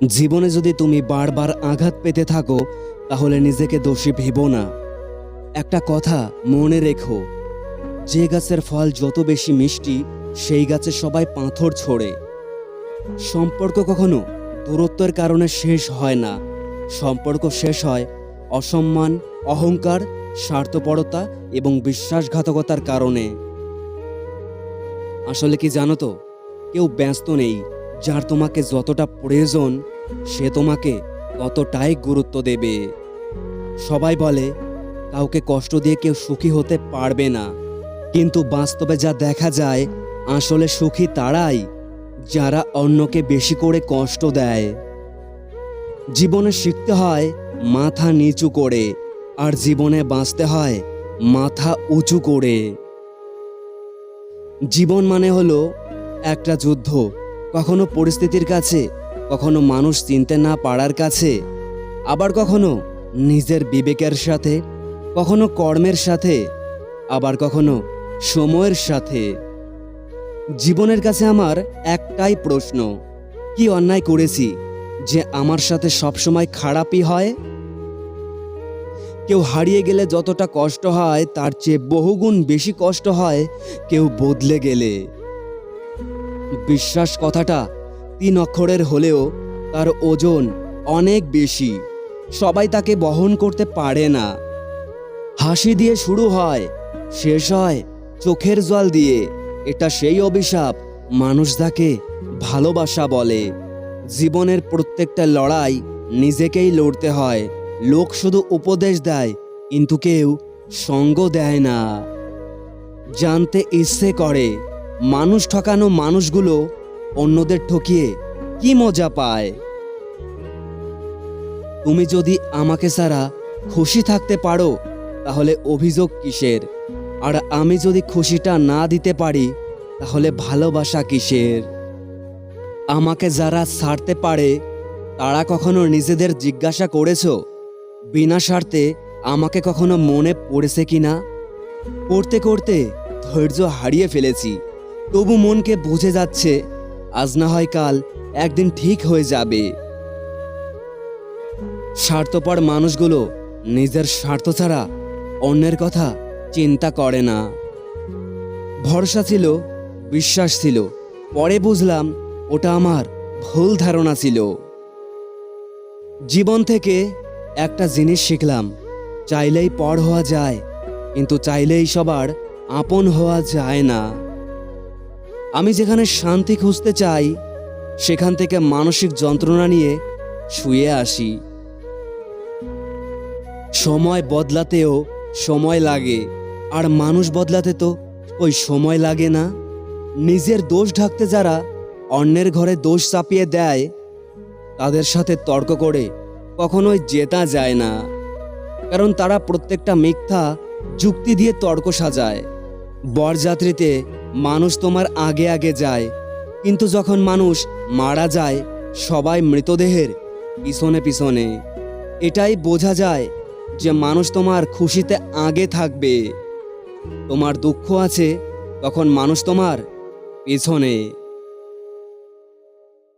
জীবনে যদি তুমি বারবার আঘাত পেতে থাকো তাহলে নিজেকে দোষী ভেবো না। একটা কথা মনে রেখো, যে গাছের ফল যত বেশি মিষ্টি সেই গাছে সবাই পাথর ছোড়ে। সম্পর্ক কখনো দূরত্বের কারণে শেষ হয় না। সম্পর্ক শেষ হয় অসম্মান, অহংকার, স্বার্থপরতা এবং বিশ্বাসঘাতকতার কারণে। আসলে কি জানো তো, কেউ ব্যস্ত নেই। যার তোমাকে যতটা প্রয়োজন সে তোমাকে ততটাই গুরুত্ব দেবে। সবাই বলে কাউকে কষ্ট দিয়ে কেউ সুখী হতে পারবে না, কিন্তু বাস্তবে যা দেখা যায়, আসলে সুখী তারাই যারা অন্যকে বেশি করে কষ্ট দেয়। জীবনে শিখতে হয় মাথা নিচু করে, আর জীবনে বাঁচতে হয় মাথা উঁচু করে। জীবন মানে হলো একটা যুদ্ধ, কখনো পরিস্থিতির কাছে, কখনো মানুষ চিনতে না পারার কাছে, আবার কখনো নিজের বিবেকের সাথে, কখনো কর্মের সাথে, আবার কখনো সময়ের সাথে। জীবনের কাছে আমার একটাই প্রশ্ন, কি অন্যায় করেছি যে আমার সাথে সবসময় খারাপই হয়? কেউ হারিয়ে গেলে যতটা কষ্ট হয় তার চেয়ে বহুগুণ বেশি কষ্ট হয় কেউ বদলে গেলে। বিশ্বাস কথাটা 3 অক্ষরের হলেও তার ওজন অনেক বেশি। সবাই তাকে বহন করতে পারে না। হাসি দিয়ে শুরু হয়, শেষ হয় চোখের জল দিয়ে। এটা সেই অভিশাপ মানুষ যাকে ভালোবাসা বলে। জীবনের প্রত্যেকটা লড়াই নিজেকেই লড়তে হয়। লোক শুধু উপদেশ দেয়, কিন্তু কেউ সঙ্গ দেয় না। জানতে ইচ্ছে করে মানুষ ঠকানো মানুষগুলো অন্যদের ঠকিয়ে কি মজা পায়। তুমি যদি আমাকে ছাড়া খুশি থাকতে পারো তাহলে অভিযোগ কিসের? আর আমি যদি খুশিটা না দিতে পারি তাহলে ভালোবাসা কিসের? আমাকে যারা ছাড়তে পারে তারা কখনো নিজেদের জিজ্ঞাসা করেছো বিনা স্বার্থে আমাকে কখনো মনে পড়েছে কিনা? করতে করতে ধৈর্য হারিয়ে ফেলেছি, তবু মনকে বুঝে যাচ্ছে আজ না হয় কাল একদিন ঠিক হয়ে যাবে। স্বার্থপর মানুষগুলো নিজের স্বার্থ ছাড়া অন্যের কথা চিন্তা করে না। ভরসা ছিল, বিশ্বাস ছিল, পরে বুঝলাম ওটা আমার ভুল ধারণা ছিল। জীবন থেকে একটা জিনিস শিখলাম, চাইলেই পর হওয়া যায়, কিন্তু চাইলেই সবার আপন হওয়া যায় না। আমি যেখানে শান্তি খুঁজতে চাই সেখান থেকে মানসিক যন্ত্রণা নিয়ে শুয়ে আসি। সময় বদলাতেও সময় লাগে, আর মানুষ বদলাতে তো ওই সময় লাগে না। নিজের দোষ ঢাকতে যারা অন্যের ঘরে দোষ চাপিয়ে দেয় তাদের সাথে তর্ক করে কখনোই জেতা যায় না, কারণ তারা প্রত্যেকটা মিথ্যা যুক্তি দিয়ে তর্ক সাজায়। বরযাত্রীতে মানুষ তোমার আগে আগে যায়, কিন্তু যখন মানুষ মারা যায় সবাই মৃতদেহের পিছনে পিছনে। এটাই বোঝা যায় যে মানুষ তোমার খুশিতে আগে থাকবে, তোমার দুঃখ আছে তখন মানুষ তোমার পেছনে।